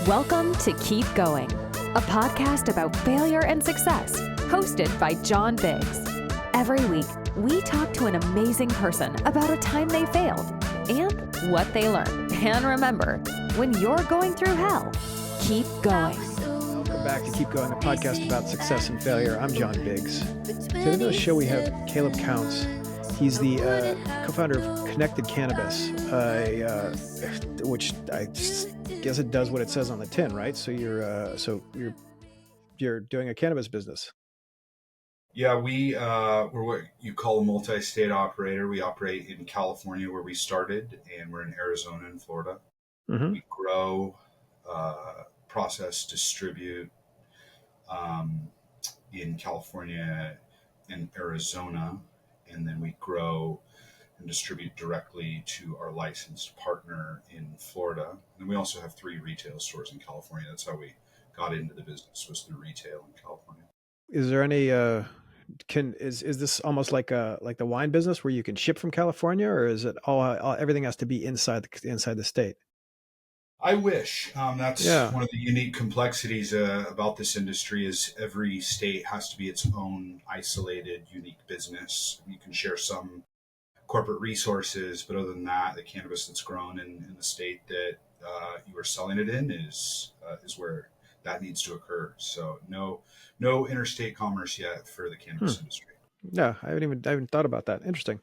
Welcome to Keep Going, a podcast about failure and success, hosted by John Biggs. Every week, we talk to an amazing person about a time they failed and what they learned. And remember, when you're going through hell, keep going. Welcome back to Keep Going, a podcast about success and failure. I'm John Biggs. Today on the show we have Caleb Counts. He's the co-founder of Connected Cannabis, which I guess it does what it says on the tin, right? So you're doing a cannabis business. Yeah, we're what you call a multi-state operator. We operate in California, where we started, and we're in Arizona and Florida. Mm-hmm. We grow, process, distribute in California and Arizona, and then we grow and distribute directly to our licensed partner in Florida. And we also have 3 retail stores in California. That's how we got into the business, was through retail in California. Is there any is this almost like the wine business where you can ship from California, or is it all everything has to be inside the state? I wish. That's one of the unique complexities about this industry is every state has to be its own isolated, unique business. You can share some corporate resources, but other than that, the cannabis that's grown in the state that you are selling it in is where that needs to occur. So no interstate commerce yet for the cannabis industry. Yeah, I haven't thought about that. Interesting.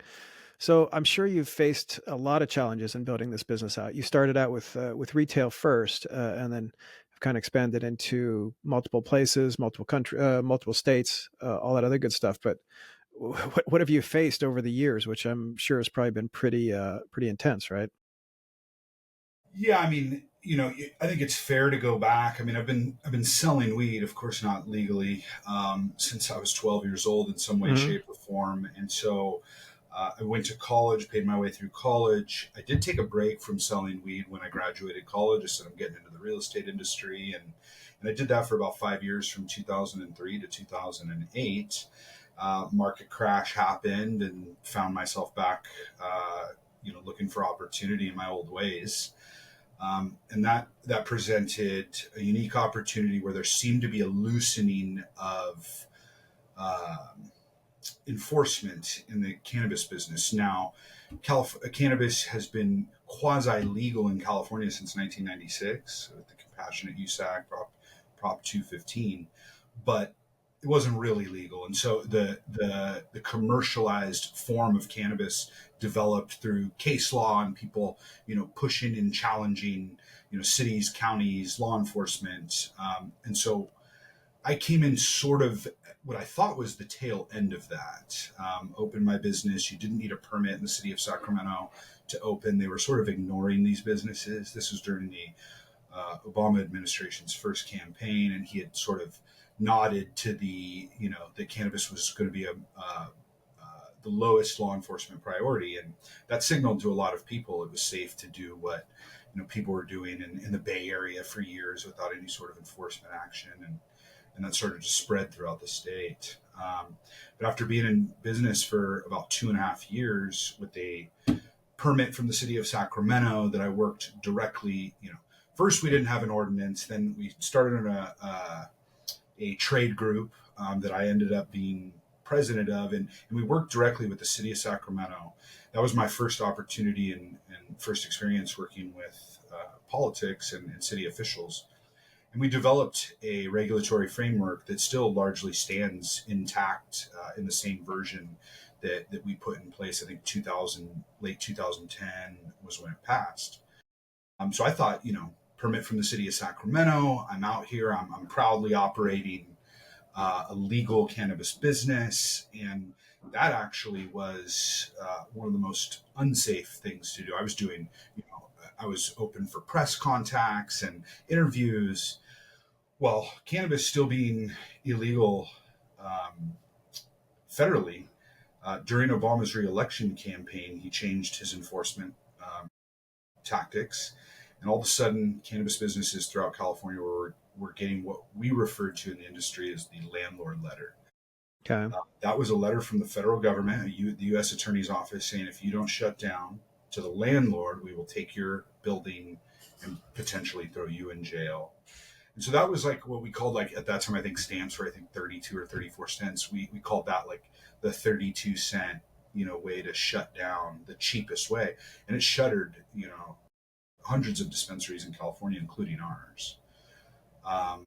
So I'm sure you've faced a lot of challenges in building this business out. You started out with retail first, and then have kind of expanded into multiple places, multiple states, all that other good stuff. But what have you faced over the years, which I'm sure has probably been pretty intense, right? Yeah, I mean, I think it's fair to go back. I mean, I've been selling weed, of course, not legally, since I was 12 years old in some way, shape, or form, and so. I went to college, paid my way through college. I did take a break from selling weed when I graduated college. I said I'm getting into the real estate industry, and I did that for about 5 years, from 2003 to 2008. Market crash happened, and found myself back, looking for opportunity in my old ways. And that presented a unique opportunity where there seemed to be a loosening of enforcement in the cannabis business. Now, cannabis has been quasi-legal in California since 1996 with the Compassionate Use Act, Prop 215, but it wasn't really legal. And so the commercialized form of cannabis developed through case law and people, pushing and challenging, cities, counties, law enforcement. And so I came in sort of what I thought was the tail end of that. Opened my business. You didn't need a permit in the city of Sacramento to open. They were sort of ignoring these businesses. This was during the Obama administration's first campaign, and he had sort of nodded to that cannabis was going to be the lowest law enforcement priority, and that signaled to a lot of people it was safe to do what people were doing in the Bay Area for years without any sort of enforcement action, and that started to spread throughout the state. But after being in business for about 2.5 years with a permit from the city of Sacramento that I worked directly, first we didn't have an ordinance, then we started a trade group that I ended up being president of, and we worked directly with the city of Sacramento. That was my first opportunity and first experience working with politics and city officials. And we developed a regulatory framework that still largely stands intact in the same version that we put in place. I think late 2010 was when it passed. So I thought, permit from the city of Sacramento. I'm out here. I'm proudly operating a legal cannabis business. And that actually was one of the most unsafe things to do. I was open for press contacts and interviews. Well, cannabis still being illegal federally, during Obama's re-election campaign, he changed his enforcement tactics. And all of a sudden, cannabis businesses throughout California were getting what we referred to in the industry as the landlord letter. Okay. That was a letter from the federal government, the U.S. Attorney's Office, saying if you don't shut down to the landlord, we will take your building and potentially throw you in jail. And so that was like what we called, like at that time, I think stamps were, I think 32 or 34 cents. We called that like the 32 cent, way to shut down, the cheapest way. And it shuttered, hundreds of dispensaries in California, including ours. Um,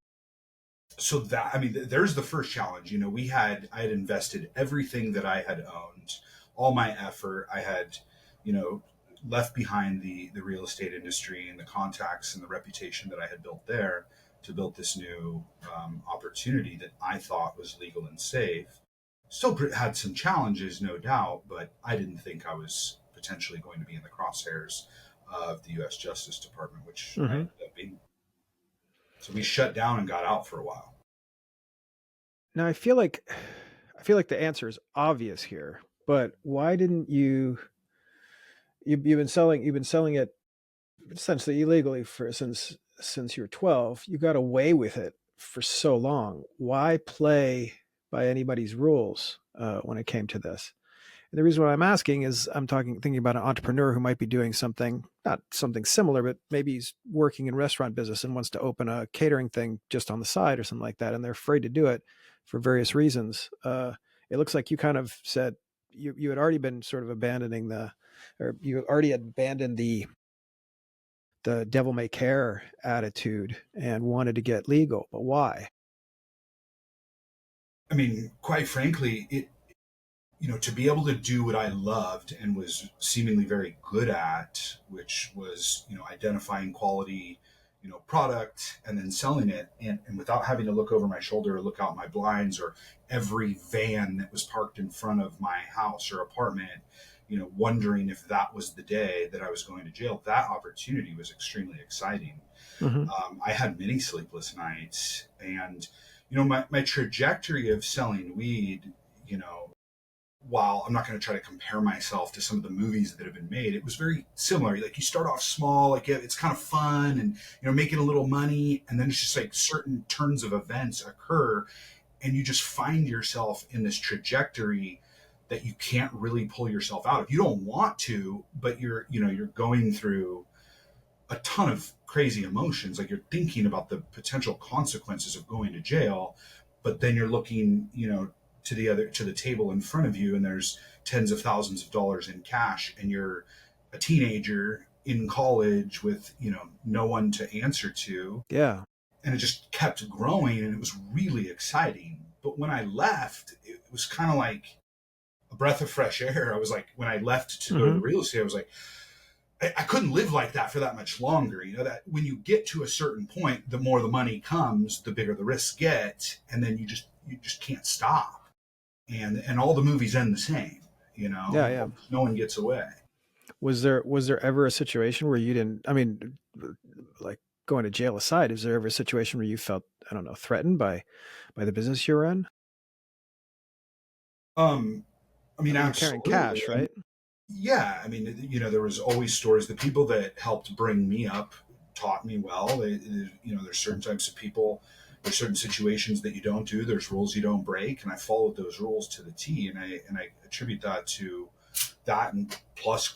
so that, I mean, there's the first challenge. I had invested everything that I had owned, all my effort. I had, you know, left behind the real estate industry and the contacts and the reputation that I had built there to build this new opportunity that I thought was legal and safe. Still had some challenges, no doubt, but I didn't think I was potentially going to be in the crosshairs of the U.S. Justice Department, which I Mm-hmm. ended up being. So we shut down and got out for a while. Now I feel like the answer is obvious here, but why didn't you've been selling it essentially illegally for since you were 12. You got away with it for so long. Why play by anybody's rules when it came to this? And the reason why I'm asking is thinking about an entrepreneur who might be doing something, not something similar, but maybe he's working in restaurant business and wants to open a catering thing just on the side or something like that, and they're afraid to do it for various reasons. It looks like you kind of said you had already been sort of or you already had abandoned the devil may care attitude and wanted to get legal. But why? I mean, quite frankly, to be able to do what I loved and was seemingly very good at, which was, identifying quality, product and then selling it, and without having to look over my shoulder or look out my blinds or every van that was parked in front of my house or apartment, wondering if that was the day that I was going to jail. That opportunity was extremely exciting. Mm-hmm. I had many sleepless nights, and, my trajectory of selling weed, while I'm not going to try to compare myself to some of the movies that have been made, it was very similar. Like, you start off small, like it's kind of fun and, making a little money. And then it's just like certain turns of events occur and you just find yourself in this trajectory that you can't really pull yourself out of. You don't want to, but you're going through a ton of crazy emotions. Like, you're thinking about the potential consequences of going to jail, but then you're looking, to the table in front of you, and there's tens of thousands of dollars in cash, and you're a teenager in college with, no one to answer to. Yeah. And it just kept growing, and it was really exciting. But when I left, it was kind of like a breath of fresh air. I was like, when I left to go to the real estate, I was like, I couldn't live like that for that much longer. That when you get to a certain point, the more the money comes, the bigger the risks get, and then you just can't stop. And all the movies end the same. Yeah. No one gets away. Was there ever a situation where you didn't? I mean, like, going to jail aside, is there ever a situation where you felt, I don't know, threatened by the business you were in? I mean, You're carrying cash, absolutely. right? Yeah, I mean, there was always stories. The people that helped bring me up taught me well. There's certain types of people, there's certain situations that you don't do. There's rules you don't break, and I followed those rules to the T. And I attribute that to that, and plus,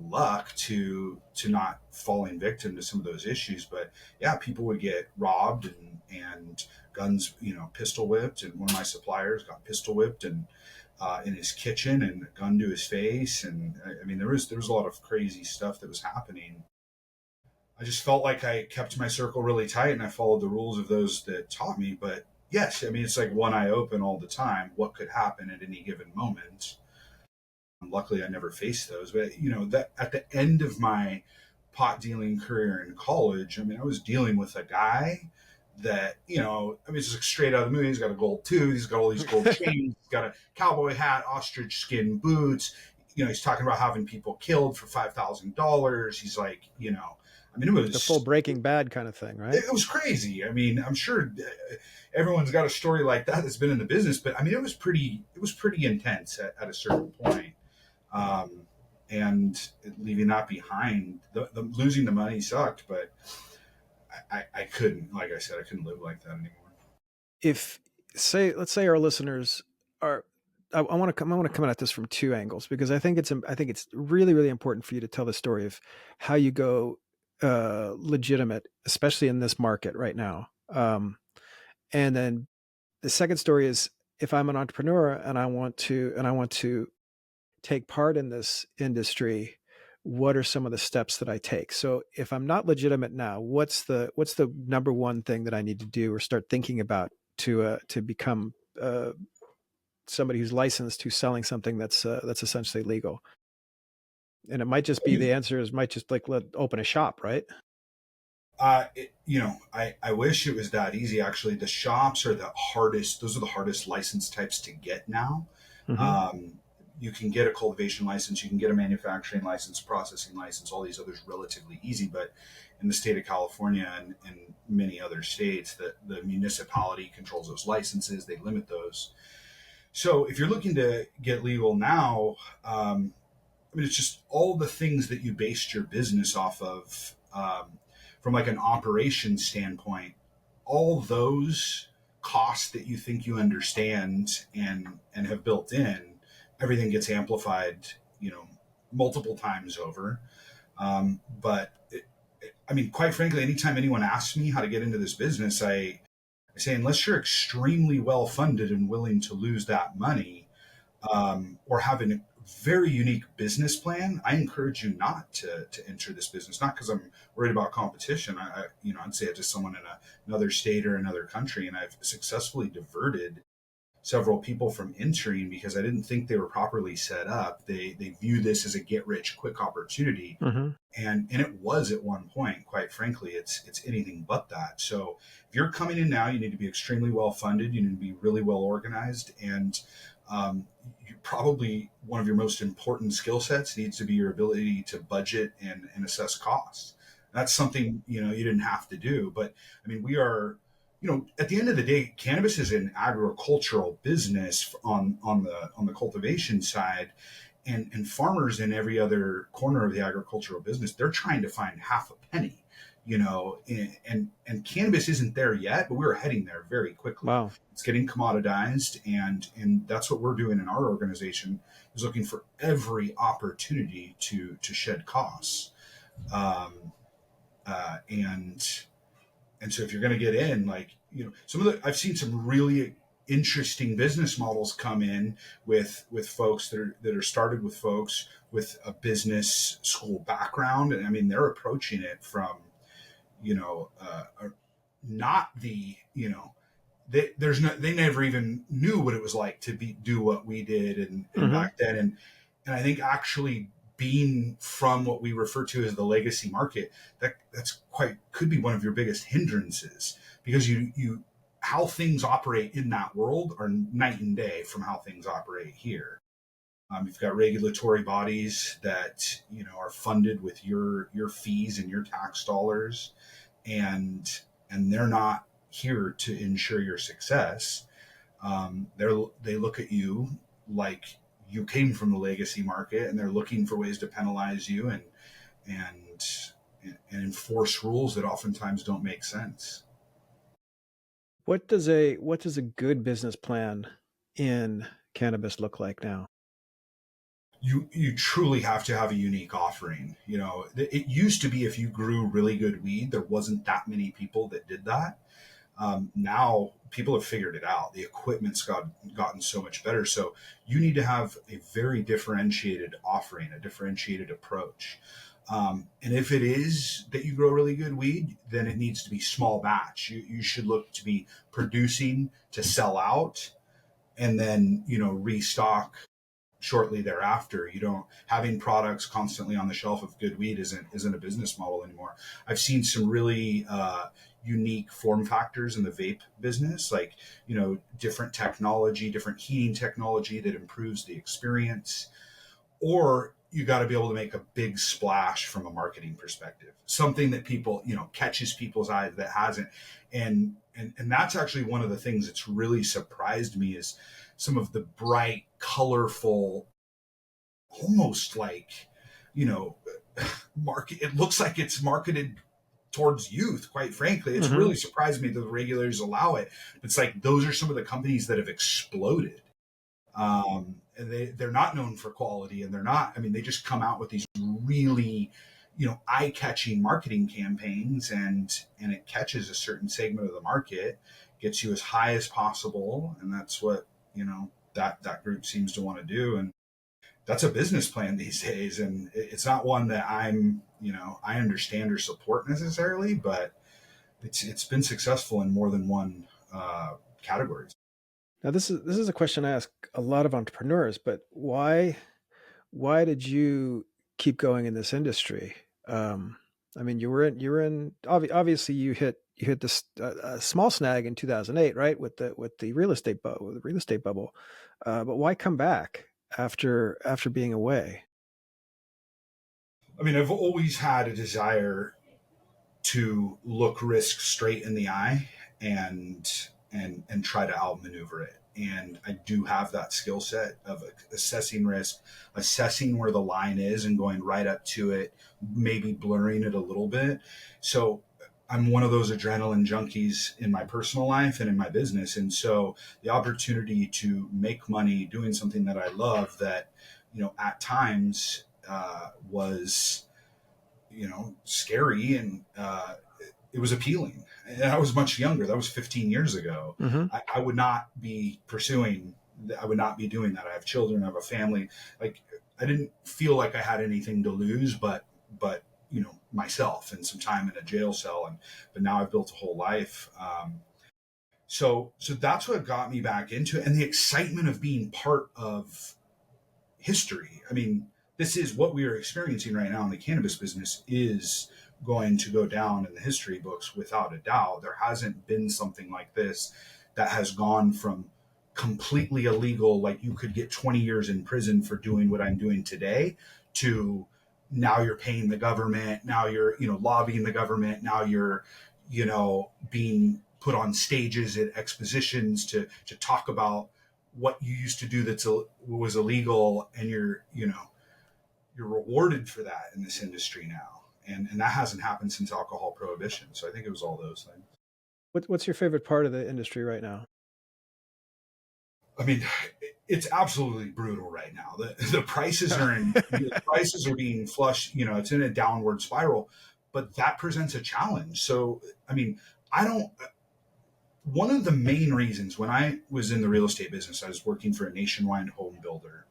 luck to not falling victim to some of those issues. But yeah, people would get robbed and guns, pistol whipped, and one of my suppliers got pistol whipped and in his kitchen, and a gun to his face. And I mean, there was a lot of crazy stuff that was happening. I just felt like I kept my circle really tight and I followed the rules of those that taught me. But yes, I mean, it's like one eye open all the time. What could happen at any given moment? And luckily, I never faced those. But that at the end of my pot dealing career in college, I mean, I was dealing with a guy that, I mean, it's just straight out of the movie. He's got a gold tooth. He's got all these gold chains. He's got a cowboy hat, ostrich skin boots. He's talking about having people killed for $5,000. He's like, I mean, it was The full Breaking Bad kind of thing, right? It was crazy. I mean, I'm sure everyone's got a story like that that's been in the business, but I mean, it was pretty intense at a certain point. And leaving that behind, the losing the money sucked, but I couldn't, like I said, I couldn't live like that anymore. Let's say our listeners are, I want to come at this from two angles, because I think it's really, really important for you to tell the story of how you go legitimate, especially in this market right now. And then the second story is, if I'm an entrepreneur and I want to take part in this industry, what are some of the steps that I take? So if I'm not legitimate now, what's the number one thing that I need to do or start thinking about to become somebody who's licensed, who's selling something that's essentially legal? And it might just be, the answer is might just like open a shop, right? I wish it was that easy. Actually, the shops are the hardest. Those are the hardest license types to get now. Mm-hmm. You can get a cultivation license, you can get a manufacturing license, processing license, all these others relatively easy. But in the state of California and many other states, the municipality controls those licenses. They limit those. So if you're looking to get legal now, it's just all the things that you based your business off of, from like an operation standpoint, all those costs that you think you understand and have built in, everything gets amplified, multiple times over. Quite frankly, anytime anyone asks me how to get into this business, I say, unless you're extremely well funded and willing to lose that money, or have a very unique business plan, I encourage you not to enter this business. Not because I'm worried about competition. I'd say it to someone in another state or another country, and I've successfully diverted several people from entering because I didn't think they were properly set up. They view this as a get rich quick opportunity, Mm-hmm. and it was at one point. Quite frankly, it's anything but that. So if you're coming in now, you need to be extremely well funded. You need to be really well organized, and you probably, one of your most important skill sets needs to be your ability to budget and assess costs. That's something you didn't have to do, but we are. At the end of the day, cannabis is an agricultural business on the cultivation side, and farmers in every other corner of the agricultural business, they're trying to find half a penny, and cannabis isn't there yet, but we're heading there very quickly. Wow. It's getting commoditized, and that's what we're doing in our organization, is looking for every opportunity to shed costs. And so if you're going to get in, I've seen some really interesting business models come in with folks that are started with folks with a business school background. And they're approaching it from, not the, they never even knew what it was like to do what we did and Mm-hmm. back then. And I think actually being from what we refer to as the legacy market, could be one of your biggest hindrances, because you how things operate in that world are night and day from how things operate here. You've got regulatory bodies that are funded with your fees and your tax dollars, and they're not here to ensure your success. They look at you like you came from the legacy market, and they're looking for ways to penalize you and enforce rules that oftentimes don't make sense. What does a good business plan in cannabis look like now? You truly have to have a unique offering. It used to be, if you grew really good weed, there wasn't that many people that did that. Now people have figured it out. The equipment's gotten so much better. So you need to have a very differentiated offering, a differentiated approach. And if it is that you grow really good weed, then it needs to be small batch. You should look to be producing to sell out, and then, restock shortly thereafter. Having products constantly on the shelf of good weed isn't a business model anymore. I've seen some really unique form factors in the vape business, like different technology, different heating technology that improves the experience. Or you got to be able to make a big splash from a marketing perspective, something that people catches people's eyes that hasn't. And that's actually one of the things that's really surprised me, is some of the bright, colorful, almost like, market. It looks like it's marketed towards youth, quite frankly. It's Mm-hmm. really surprised me that the regulators allow it. It's like, those are some of the companies that have exploded. And they're not known for quality, and they're not, they just come out with these really eye-catching marketing campaigns, and it catches a certain segment of the market, gets you as high as possible, and that's what that group seems to want to do. And that's a business plan these days, and it's not one that I understand or support necessarily, but it's been successful in more than one categories. Now, this is a question I ask a lot of entrepreneurs, but why did you keep going in this industry? I mean, obviously you hit this a small snag in 2008, right? With the real estate bubble. But why come back after being away? I mean, I've always had a desire to look risk straight in the eye and try to outmaneuver it. And I do have that skill set of assessing risk, assessing where the line is and going right up to it, maybe blurring it a little bit. So I'm one of those adrenaline junkies in my personal life and in my business. And so the opportunity to make money doing something that I love, that, at times was, scary, and it was appealing. And I was much younger. That was 15 years ago. Mm-hmm. I would not be pursuing. I would not be doing that. I have children. I have a family. Like, I didn't feel like I had anything to lose, but myself and some time in a jail cell. But now I've built a whole life. So that's what got me back into it, and the excitement of being part of history. I mean, this is what we are experiencing right now in the cannabis business is going to go down in the history books without a doubt. There hasn't been something like this that has gone from completely illegal, like you could get 20 years in prison for doing what I'm doing today, to now you're paying the government, now you're, lobbying the government, now you're, being put on stages at expositions to talk about what you used to do was illegal, and you're rewarded for that in this industry now. And that hasn't happened since alcohol prohibition. So I think it was all those things. What's your favorite part of the industry right now? I mean, it's absolutely brutal right now. The prices are being flushed. It's in a downward spiral, but that presents a challenge. So, I mean, one of the main reasons when I was in the real estate business, I was working for a nationwide home builder,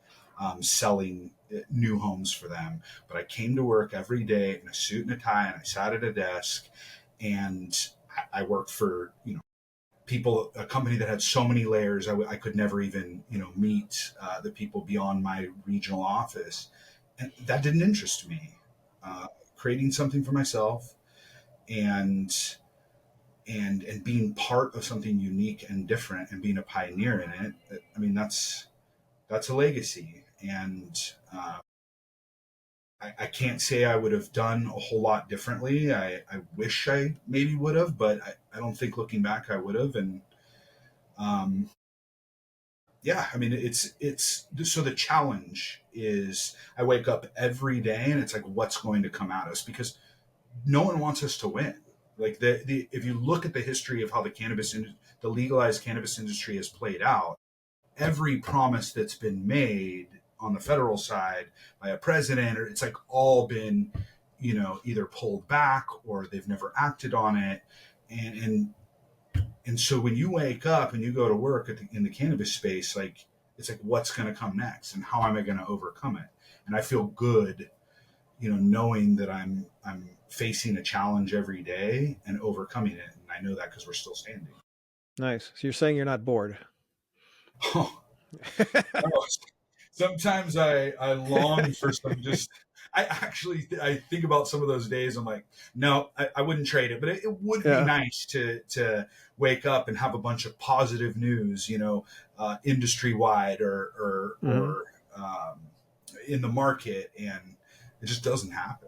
selling new homes for them. But I came to work every day in a suit and a tie, and I sat at a desk, and I worked for, a company that had so many layers. I could never even, meet the people beyond my regional office. And that didn't interest me. Creating something for myself and being part of something unique and different and being a pioneer in it. I mean, that's a legacy. And I can't say I would have done a whole lot differently. I wish I maybe would have, but I don't think looking back I would have. And yeah, I mean, it's so the challenge is I wake up every day and it's like, what's going to come at us? Because no one wants us to win. Like if you look at the history of how the legalized cannabis industry has played out, every promise that's been made on the federal side by a president, or it's like all been, either pulled back or they've never acted on it. And so when you wake up and you go to work in the cannabis space, like, it's like, what's going to come next and how am I going to overcome it? And I feel good, knowing that I'm facing a challenge every day and overcoming it. And I know that because we're still standing. Nice. So you're saying you're not bored? Oh. Sometimes I long for some I think about some of those days. I'm like, no, I wouldn't trade it, but it would be nice to wake up and have a bunch of positive news, industry wide or in the market, and it just doesn't happen.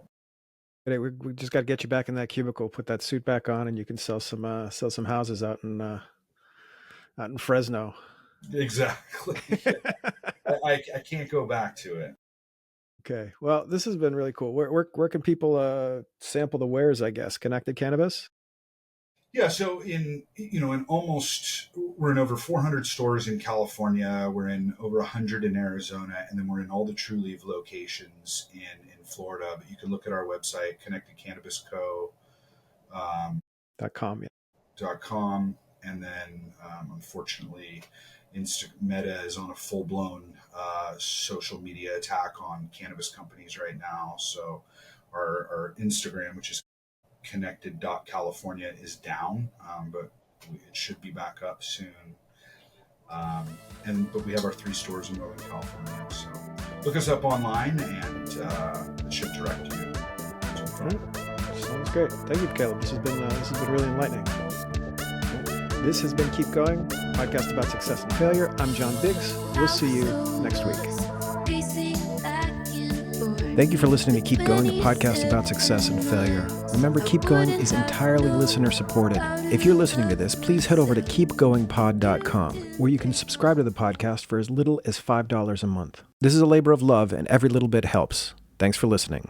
We just got to get you back in that cubicle, put that suit back on, and you can sell some houses out in Fresno. Exactly. I can't go back to it. Okay. Well, this has been really cool. Where can people sample the wares, I guess? Connected Cannabis? Yeah, so we're in over 400 stores in California. We're in over 100 in Arizona, and then we're in all the True Leaf locations in Florida. But you can look at our website, .com. Yeah. .com, and then unfortunately, Meta is on a full-blown social media attack on cannabis companies right now. So our Instagram, which is connected.california, is down, but it should be back up soon. But we have our 3 stores in Northern California, so look us up online, and it should direct you. All right. Sounds great. Thank you, Caleb. This has been really enlightening. This has been Keep Going, podcast about success and failure. I'm John Biggs. We'll see you next week. Thank you for listening to Keep Going, a podcast about success and failure. Remember, Keep Going is entirely listener supported. If you're listening to this, please head over to keepgoingpod.com, where you can subscribe to the podcast for as little as $5 a month. This is a labor of love, and every little bit helps. Thanks for listening.